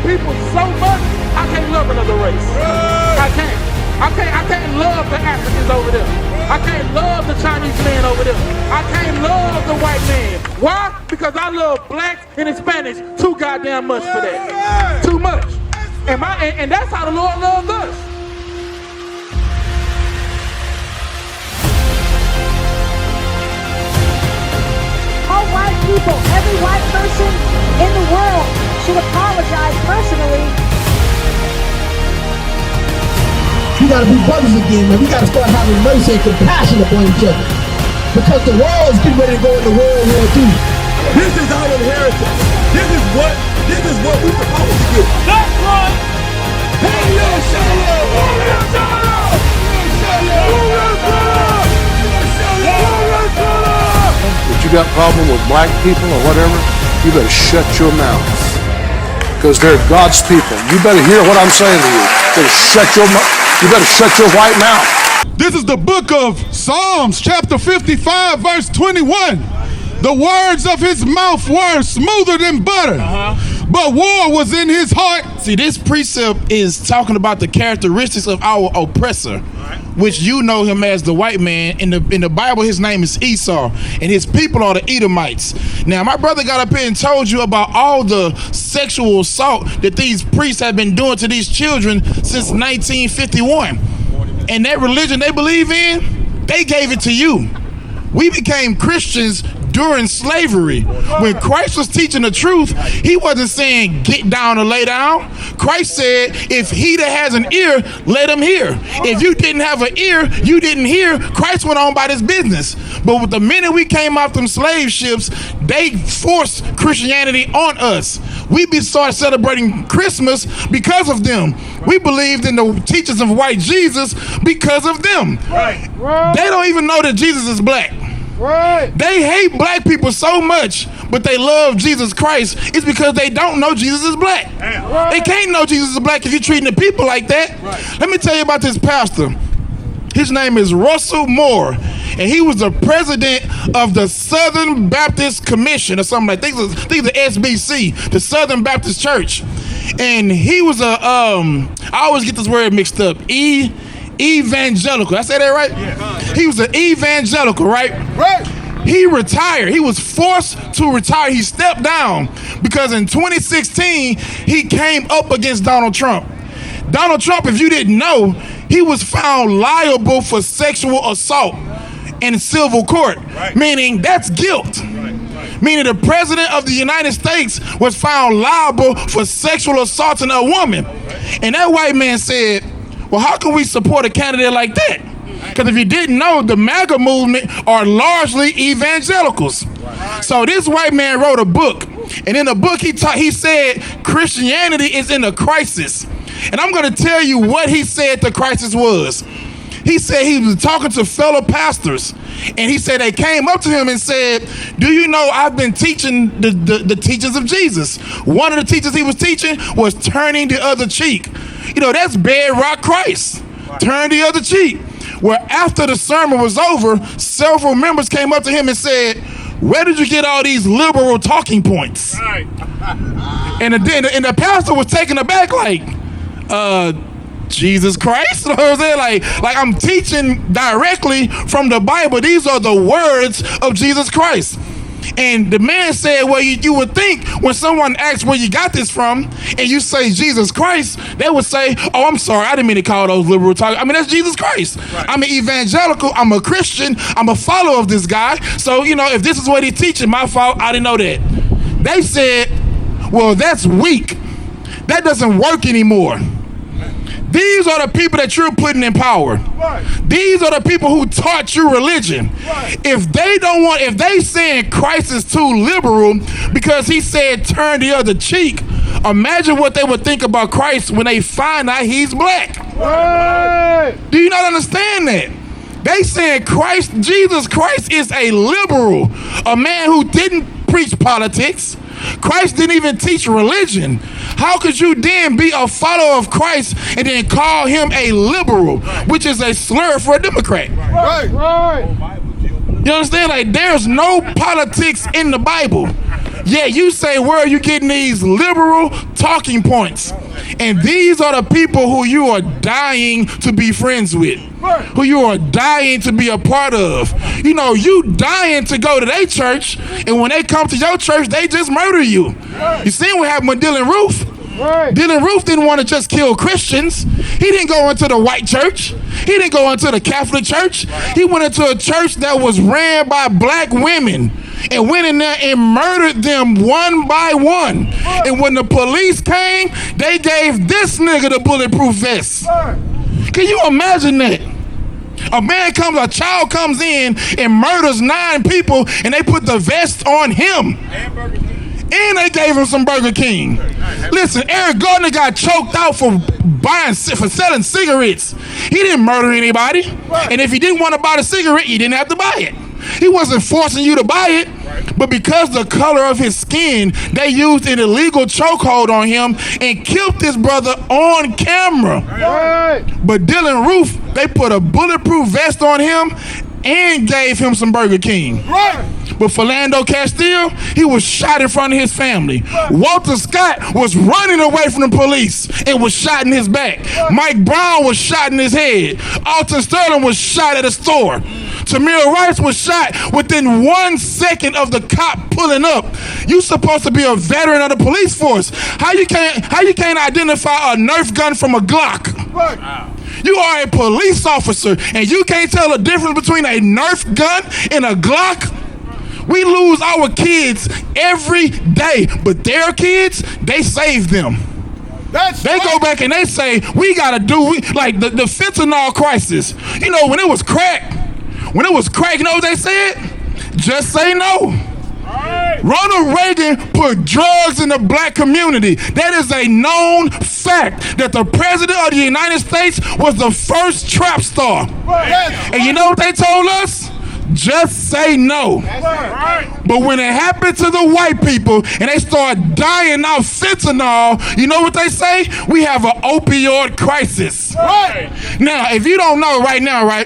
people so much, I can't love another race. I can't love the Africans over there. I can't love the Chinese man over there. I can't love the white man. Why? Because I love blacks and Hispanics too goddamn much for that. Too much. And that's how the Lord loves us. All white people, every white person in the world should apologize personally. We gotta be brothers again, man. We gotta start having mercy and compassion upon each other. Because the world is getting ready to go into World War II. This is our inheritance. This is what we're supposed to get. That's right. Hey, yo, SHALAM! If you got a problem with black people or whatever, you better shut your mouth. Because they're God's people. You better hear what I'm saying to you. You better shut your white mouth. This is the book of Psalms, chapter 55, verse 21. The words of his mouth were smoother than butter, but war was in his heart. See, this precept is talking about the characteristics of our oppressor, which you know him as the white man. In the Bible, his name is Esau, and his people are the Edomites. Now, my brother got up here and told you about all the sexual assault that these priests have been doing to these children since 1951. And that religion they believe in, they gave it to you. We became Christians during slavery. When Christ was teaching the truth, he wasn't saying get down or lay down. Christ said, if he that has an ear, let him hear. If you didn't have an ear, you didn't hear. Christ went on about his business. But with the minute we came off them slave ships, they forced Christianity on us. We started celebrating Christmas because of them. We believed in the teachings of white Jesus because of them. They don't even know that Jesus is black. They hate black people so much, but they love Jesus Christ. It's because they don't know Jesus is black. They can't know Jesus is black if you're treating the people like that. Let me tell you about this pastor. His name is Russell Moore, and he was the president of the Southern Baptist Commission or something like that. I think the SBC, the Southern Baptist Church. And he was I always get this word mixed up, evangelical. Did I say that right? Yeah. He was an evangelical, right? He retired. He was forced to retire. He stepped down because in 2016, he came up against Donald Trump. Donald Trump, if you didn't know, he was found liable for sexual assault in civil court, meaning that's guilt. Meaning the president of the United States was found liable for sexual assaulting a woman. And that white man said, well, how can we support a candidate like that? Because if you didn't know, the MAGA movement are largely evangelicals. So this white man wrote a book. And in the book, he said Christianity is in a crisis. And I'm going to tell you what he said the crisis was. He said he was talking to fellow pastors. And he said they came up to him and said, do you know I've been teaching the teachings of Jesus? One of the teachings he was teaching was turning the other cheek. You know, that's bedrock Christ. Turn the other cheek. Well, after the sermon was over, several members came up to him and said, where did you get all these liberal talking points? And the pastor was taken aback like, Jesus Christ? You know what I'm saying? Like I'm teaching directly from the Bible. These are the words of Jesus Christ. And the man said, well, you would think when someone asks where you got this from and you say Jesus Christ, they would say, oh, I'm sorry, I didn't mean to call those liberal talk. I mean, that's Jesus Christ. I'm an evangelical. I'm a Christian. I'm a follower of this guy. So, you know, if this is what he's teaching, my fault, I didn't know that. They said, well, that's weak. That doesn't work anymore. These are the people that you're putting in power. These are the people who taught you religion. If they saying Christ is too liberal because he said turn the other cheek, imagine what they would think about Christ when they find out he's black. Do you not understand that? They saying Jesus Christ is a liberal, a man who didn't preach politics. Christ didn't even teach religion. How could you then be a follower of Christ and then call him a liberal, which is a slur for a Democrat? You understand? Like, there's no politics in the Bible. Yeah, you say, where are you getting these liberal talking points? And these are the people who you are dying to be friends with, who you are dying to be a part of. You know, you dying to go to their church, and when they come to your church, they just murder you. You seen what happened with Dylan Roof? Dylan Roof didn't want to just kill Christians. He didn't go into the white church. He didn't go into the Catholic church. He went into a church that was ran by black women and went in there and murdered them one by one. And when the police came, they gave this nigga the bulletproof vest. Can you imagine that? A child comes in and murders 9 people, and they put the vest on him. And they gave him some Burger King. Listen, Eric Gardner got choked out for selling cigarettes. He didn't murder anybody. And if he didn't want to buy the cigarette, you didn't have to buy it. He wasn't forcing you to buy it. But because the color of his skin, they used an illegal chokehold on him and killed this brother on camera. But Dylan Roof, they put a bulletproof vest on him and gave him some Burger King. But Philando Castile, he was shot in front of his family. Walter Scott was running away from the police and was shot in his back. Mike Brown was shot in his head. Alton Sterling was shot at a store. Tamir Rice was shot within 1 second of the cop pulling up. You supposed to be a veteran of the police force. How you can't identify a Nerf gun from a Glock? You are a police officer and you can't tell the difference between a Nerf gun and a Glock? We lose our kids every day, but their kids, they save them. They go back and they say, we gotta do, like the fentanyl crisis. You know, when it was crack, you know what they said? Just say no. Ronald Reagan put drugs in the black community. That is a known fact that the president of the United States was the first trap star. And you know what they told us? Just say no. But when it happened to the white people and they start dying out fentanyl, you know what they say? We have an opioid crisis. Now, if you don't know right now,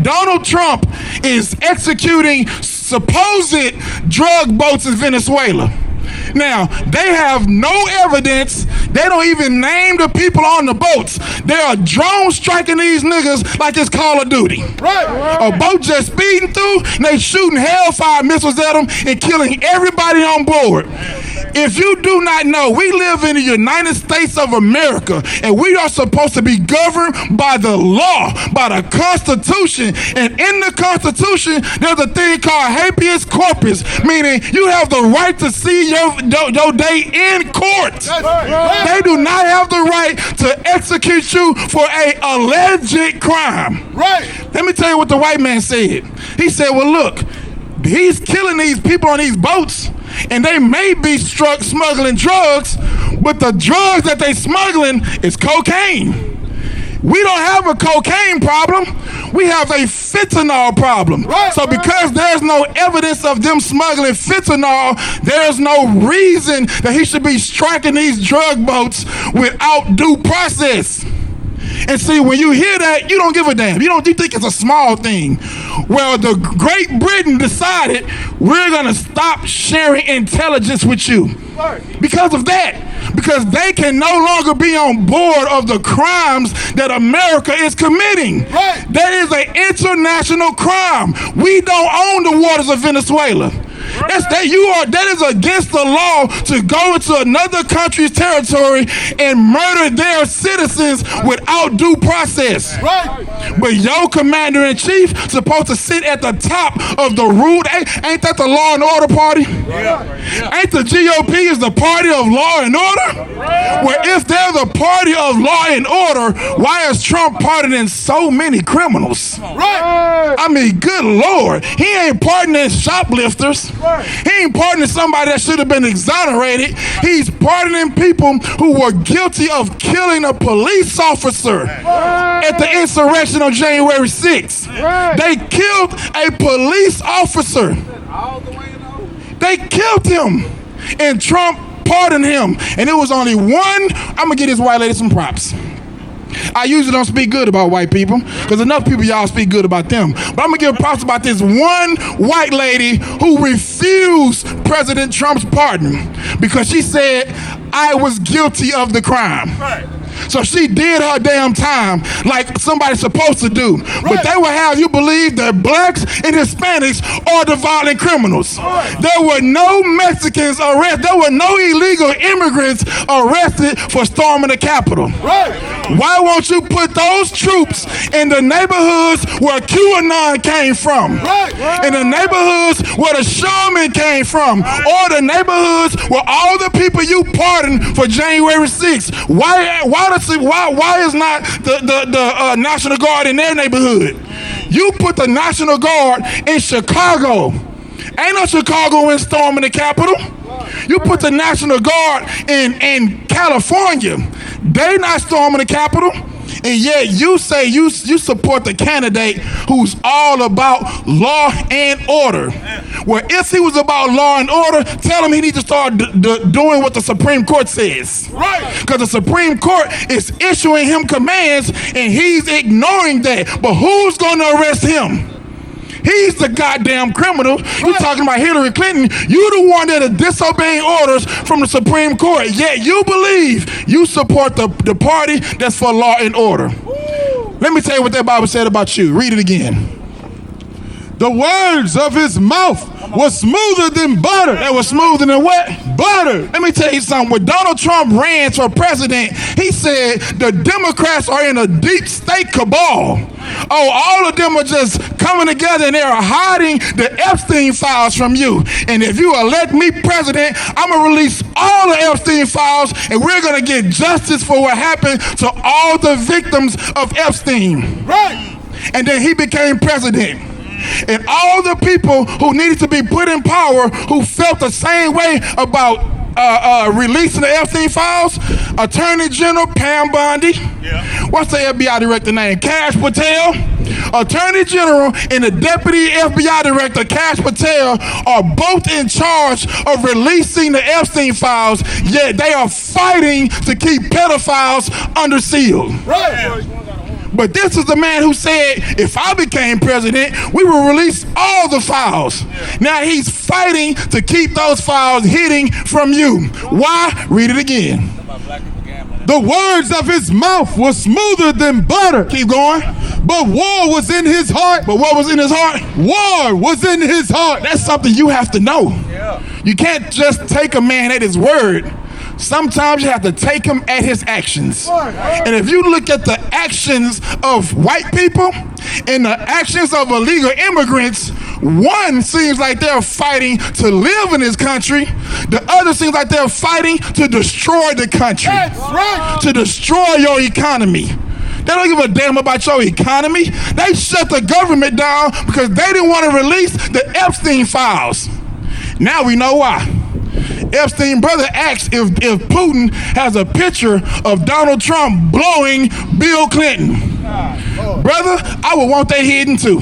Donald Trump is executing supposed drug boats in Venezuela. Now, they have no evidence. They don't even name the people on the boats. They are drone striking these niggas like it's Call of Duty. A boat just speeding through, and they shooting hellfire missiles at them and killing everybody on board. If you do not know, we live in the United States of America, and we are supposed to be governed by the law, by the Constitution. And in the Constitution, there's a thing called habeas corpus, meaning you have the right to see your day in court. They do not have the right to execute you for a alleged crime. Let me tell you what the white man said. He said, well, look, he's killing these people on these boats, and they may be struck smuggling drugs, but the drugs that they smuggling is cocaine. We don't have a cocaine problem. We have a fentanyl problem. So because there's no evidence of them smuggling fentanyl, there's no reason that he should be striking these drug boats without due process. And see, when you hear that, you don't give a damn. You think it's a small thing. Well, the Great Britain decided we're gonna stop sharing intelligence with you because of that. Because they can no longer be on board of the crimes that America is committing. That is an international crime. We don't own the waters of Venezuela. That is against the law to go into another country's territory and murder their citizens without due process. But your commander-in-chief supposed to sit at the top of the rule. Ain't that the law and order party? Ain't the GOP is the party of law and order? Well, if they're the party of law and order, why is Trump pardoning so many criminals? I mean, good Lord. He ain't pardoning shoplifters. He ain't pardoning somebody that should have been exonerated. He's pardoning people who were guilty of killing a police officer at the insurrection on January 6th. They killed a police officer. They killed him. And Trump pardoned him. And it was only one. I'm going to give this white lady some props. I usually don't speak good about white people because enough people y'all speak good about them. But I'm gonna give props about this one white lady who refused President Trump's pardon because she said I was guilty of the crime. Right. So she did her damn time like somebody's supposed to do. Right. But they will have you believe that blacks and Hispanics are the violent criminals. Right. There were no Mexicans arrested. There were no illegal immigrants arrested for storming the Capitol. Right. Why won't you put those troops in the neighborhoods where QAnon came from? Right. In the neighborhoods where the Shaman came from? Right. Or the neighborhoods where all the people you pardoned for January 6th? Why is not the National Guard in their neighborhood? You put the National Guard in Chicago. Ain't no Chicago in storming the Capitol. You put the National Guard in California. They not storming the Capitol. And yet you say you support the candidate who's all about law and order. Well, if he was about law and order, tell him he needs to start doing what the Supreme Court says. Right. Because the Supreme Court is issuing him commands and he's ignoring that. But who's going to arrest him? He's the goddamn criminal. You're talking about Hillary Clinton. You're the one that is disobeying orders from the Supreme Court. Yet you believe you support the party that's for law and order. Let me tell you what that Bible said about you. Read it again. The words of his mouth was smoother than butter. That was smoother than what? Butter. Let me tell you something. When Donald Trump ran for president, he said the Democrats are in a deep state cabal. Oh, all of them are just coming together and they are hiding the Epstein files from you. And if you elect me president, I'm going to release all the Epstein files and we're going to get justice for what happened to all the victims of Epstein. Right. And then he became president. And all the people who needed to be put in power who felt the same way about releasing the Epstein files, Attorney General Pam Bondi, what's the FBI director name? Kash Patel. Attorney General and the Deputy FBI Director, Kash Patel, are both in charge of releasing the Epstein files, yet they are fighting to keep pedophiles under seal. Right. But this is the man who said, if I became president, we will release all the files. Now he's fighting to keep those files hidden from you. Why? Read it again. The words of his mouth were smoother than butter. Keep going. But war was in his heart. But what was in his heart? War was in his heart. That's something you have to know. Yeah. You can't just take a man at his word. Sometimes you have to take him at his actions. And if you look at the actions of white people and the actions of illegal immigrants, one seems like they're fighting to live in this country. The other seems like they're fighting to destroy the country. That's right. To destroy your economy. They don't give a damn about your economy. They shut the government down because they didn't want to release the Epstein files. Now we know why. Epstein brother asks if Putin has a picture of Donald Trump blowing Bill Clinton. Brother, I would want that hidden too.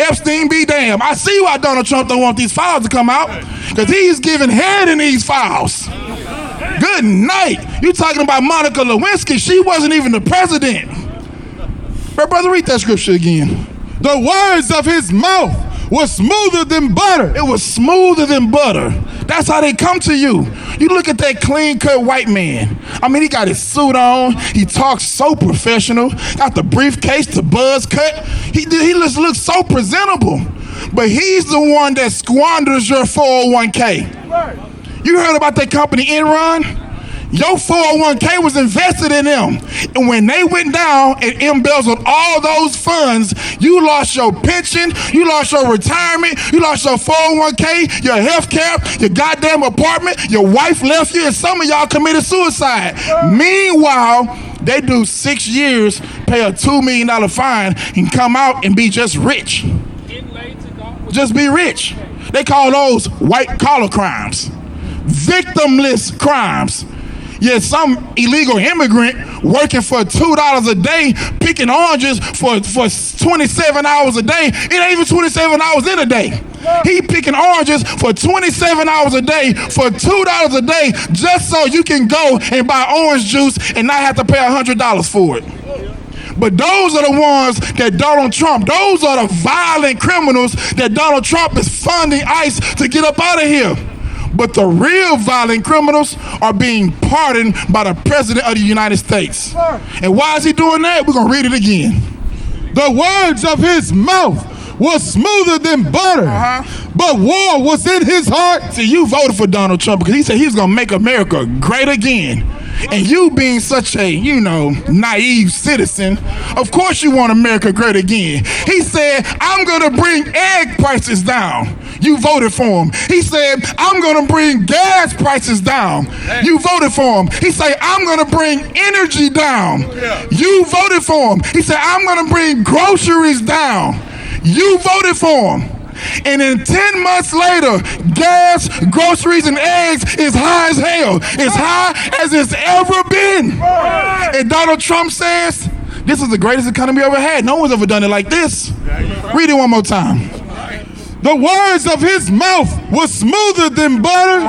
Epstein be damned. I see why Donald Trump don't want these files to come out, because he's giving head in these files. Good night. You talking about Monica Lewinsky? She wasn't even the president. But brother, read that scripture again. The words of his mouth was smoother than butter. It was smoother than butter. That's how they come to you. You look at that clean-cut white man. I mean, he got his suit on. He talks so professional. Got the briefcase, the buzz cut. He just looks so presentable. But he's the one that squanders your 401k. You heard about that company Enron? Your 401k was invested in them. And when they went down and embezzled all those funds, you lost your pension, you lost your retirement, you lost your 401k, your health care, your goddamn apartment, your wife left you, and some of y'all committed suicide. Meanwhile, they do 6 years, pay a $2 million fine, and come out and be just rich. Just be rich. They call those white collar crimes. Victimless crimes. Yet some illegal immigrant working for $2 a day, picking oranges for 27 hours a day. It ain't even 27 hours in a day. He picking oranges for 27 hours a day for $2 a day just so you can go and buy orange juice and not have to pay $100 for it. But those are the ones that Donald Trump, those are the violent criminals that Donald Trump is funding ICE to get up out of here. But the real violent criminals are being pardoned by the President of the United States. And why is he doing that? We're going to read it again. The words of his mouth was smoother than butter, but war was in his heart. See, you voted for Donald Trump because he said he's going to make America great again. And you being such a, naive citizen, of course you want America great again. He said, I'm going to bring egg prices down. You voted for him. He said, I'm going to bring gas prices down. You voted for him. He said, I'm going to bring energy down. You voted for him. He said, I'm going to bring groceries down. You voted for him. And then 10 months later, gas, groceries, and eggs is high as hell. It's high as it's ever been. And Donald Trump says, this is the greatest economy we ever had. No one's ever done it like this. Read it one more time. The words of his mouth was smoother than butter,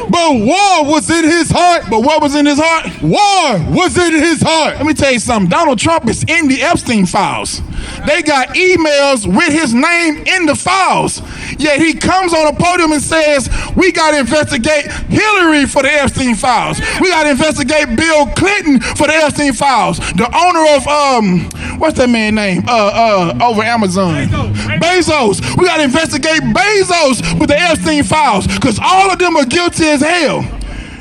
but war was in his heart. But what was in his heart? War was in his heart. Let me tell you something. Donald Trump is in the Epstein files. They got emails with his name in the files. Yet he comes on a podium and says, we got to investigate Hillary for the Epstein files. We got to investigate Bill Clinton for the Epstein files. The owner of, what's that man's name? Over Amazon. Bezos. We got to investigate Bezos with the Epstein files because all of them are guilty as hell.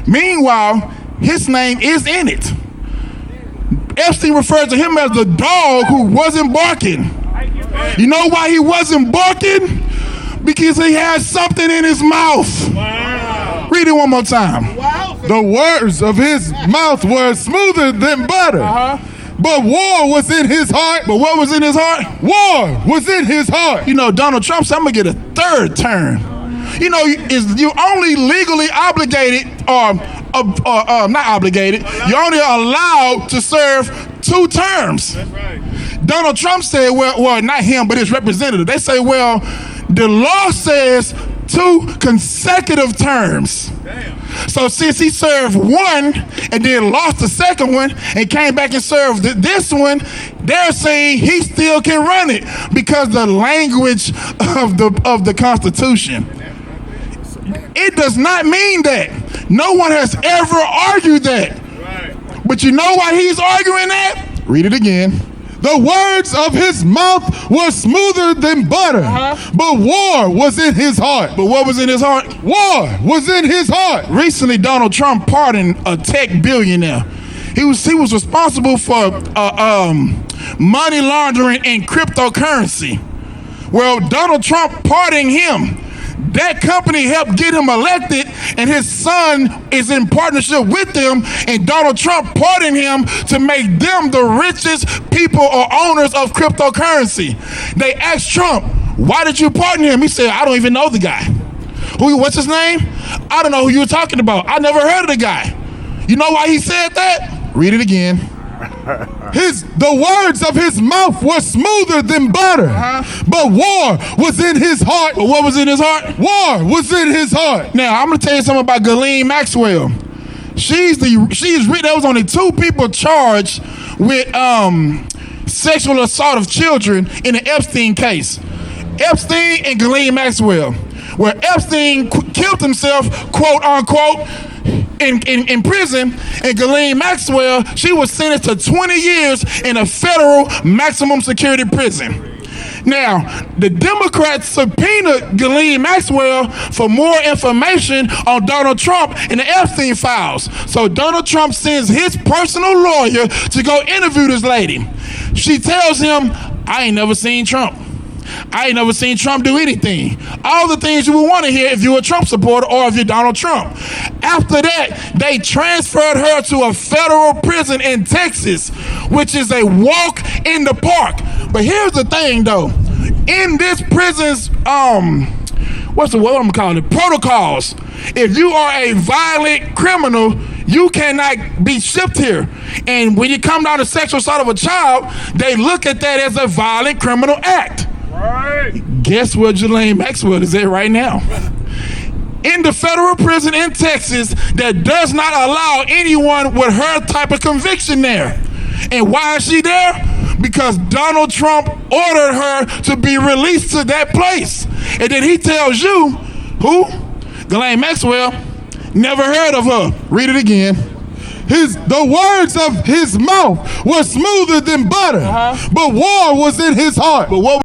Meanwhile, his name is in it. Epstein refers to him as the dog who wasn't barking. You know why he wasn't barking? Because he had something in his mouth. Wow. Read it one more time. Wow. The words of his mouth were smoother than butter. But war was in his heart. But what was in his heart? War was in his heart. Donald Trump said, I'm going to get a third term. You're only legally obligated or not obligated. You're only allowed to serve 2 terms. That's right. Donald Trump said, well, not him, but his representative. They say, well, the law says 2 consecutive terms. Damn. So since he served 1 and then lost the second one and came back and served this one, they're saying he still can run it because the language of the Constitution. It does not mean that. No one has ever argued that. Right. But you know why he's arguing that? Read it again. The words of his mouth were smoother than butter, but war was in his heart. But what was in his heart? War was in his heart. Recently, Donald Trump pardoned a tech billionaire. He was responsible for money laundering and cryptocurrency. Well, Donald Trump pardoning him. That company helped get him elected, and his son is in partnership with them, and Donald Trump pardoned him to make them the richest people or owners of cryptocurrency. They asked Trump, why did you pardon him? He said, I don't even know the guy. What's his name? I don't know who you're talking about. I never heard of the guy. You know why he said that? Read it again. The words of his mouth were smoother than butter, but war was in his heart. But what was in his heart? War was in his heart. Now, I'm going to tell you something about Ghislaine Maxwell. There was only 2 people charged with sexual assault of children in the Epstein case. Epstein and Ghislaine Maxwell, where Epstein killed himself, quote unquote, in prison, and Ghislaine Maxwell, she was sentenced to 20 years in a federal maximum security prison. Now, the Democrats subpoenaed Ghislaine Maxwell for more information on Donald Trump and the Epstein files. So Donald Trump sends his personal lawyer to go interview this lady. She tells him, I ain't never seen Trump. I ain't never seen Trump do anything. All the things you would want to hear if you're a Trump supporter or if you're Donald Trump. After that, they transferred her to a federal prison in Texas, which is a walk in the park. But here's the thing, though. In this prison's, protocols, if you are a violent criminal, you cannot be shipped here. And when you come down to sexual assault of a child, they look at that as a violent criminal act. Right. Guess where Ghislaine Maxwell is at right now? In the federal prison in Texas that does not allow anyone with her type of conviction there. And why is she there? Because Donald Trump ordered her to be released to that place. And then he tells you, who? Ghislaine Maxwell, never heard of her. Read it again. The words of his mouth were smoother than butter, but war was in his heart. But what